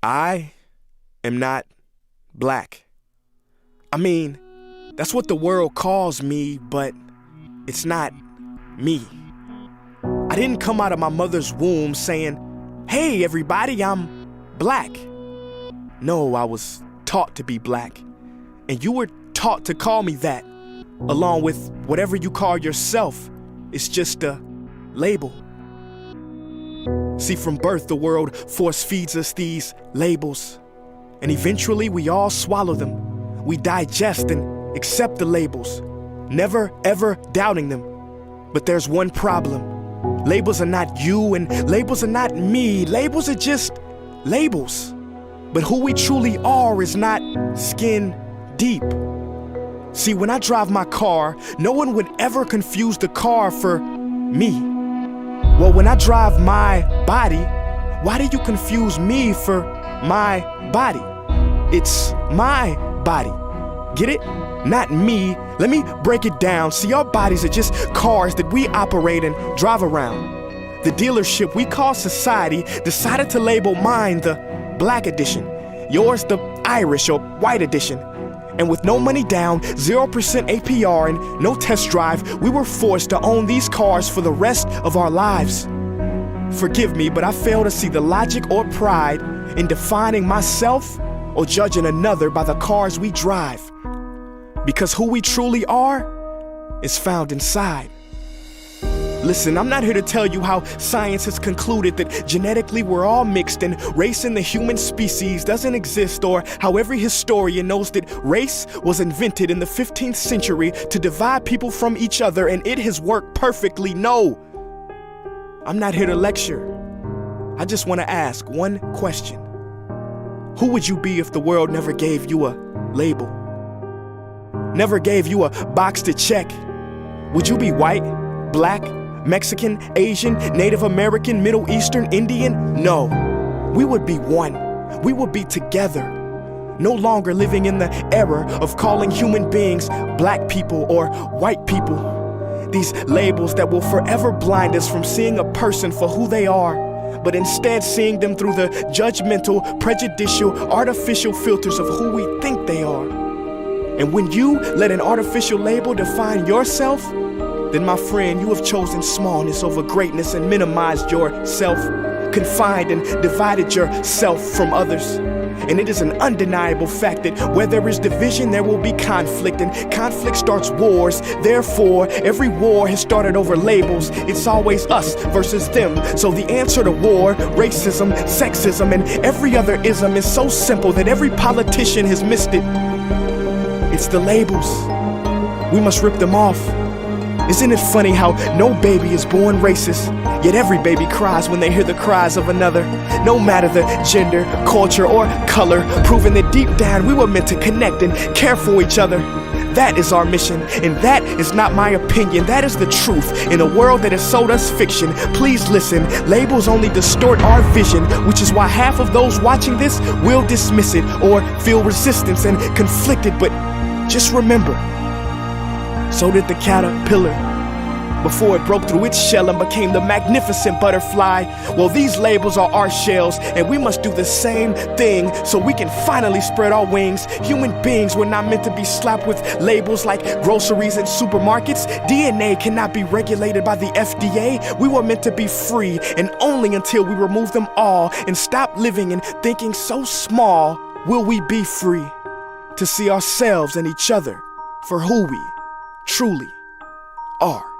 I am not black. I mean, that's what the world calls me, but it's not me. I didn't come out of my mother's womb saying, "Hey everybody, I'm black." No, I was taught to be black, and you were taught to call me that, along with whatever you call yourself. It's just a label. See, from birth, the world force feeds us these labels, and eventually we all swallow them. We digest and accept the labels, never ever doubting them. But there's one problem. Labels are not you, and labels are not me. Labels are just labels. But who we truly are is not skin deep. See, when I drive my car, no one would ever confuse the car for me. Well, when I drive my body, why do you confuse me for my body? It's my body. Get it? Not me. Let me break it down. See, our bodies are just cars that we operate and drive around. The dealership we call society decided to label mine the black edition, yours the Irish or white edition. And with no money down, 0% APR, and no test drive, we were forced to own these cars for the rest of our lives. Forgive me, but I fail to see the logic or pride in defining myself or judging another by the cars we drive. Because who we truly are is found inside. Listen, I'm not here to tell you how science has concluded that genetically we're all mixed and race in the human species doesn't exist, or how every historian knows that race was invented in the 15th century to divide people from each other and it has worked perfectly. No, I'm not here to lecture. I just want to ask one question. Who would you be if the world never gave you a label? Never gave you a box to check? Would you be white, black, Mexican, Asian, Native American, Middle Eastern, Indian? No, we would be one. We would be together. No longer living in the era of calling human beings black people or white people. These labels that will forever blind us from seeing a person for who they are, but instead seeing them through the judgmental, prejudicial, artificial filters of who we think they are. And when you let an artificial label define yourself, then my friend, you have chosen smallness over greatness and minimized yourself, confined and divided yourself from others. And it is an undeniable fact that where there is division, there will be conflict, and conflict starts wars. Therefore, every war has started over labels. It's always us versus them. So the answer to war, racism, sexism, and every other ism is so simple that every politician has missed it. It's the labels. We must rip them off. Isn't it funny how no baby is born racist, yet every baby cries when they hear the cries of another, no matter the gender, culture, or color, proving that deep down we were meant to connect and care for each other. That is our mission, and that is not my opinion. That is the truth in a world that has sold us fiction. Please listen, labels only distort our vision, which is why half of those watching this will dismiss it or feel resistance and conflicted. But just remember, so did the caterpillar before it broke through its shell and became the magnificent butterfly. Well, these labels are our shells, and we must do the same thing so we can finally spread our wings. Human beings were not meant to be slapped with labels like groceries and supermarkets. DNA cannot be regulated by the FDA. We were meant to be free, and only until we remove them all and stop living and thinking so small will we be free to see ourselves and each other for who we truly are.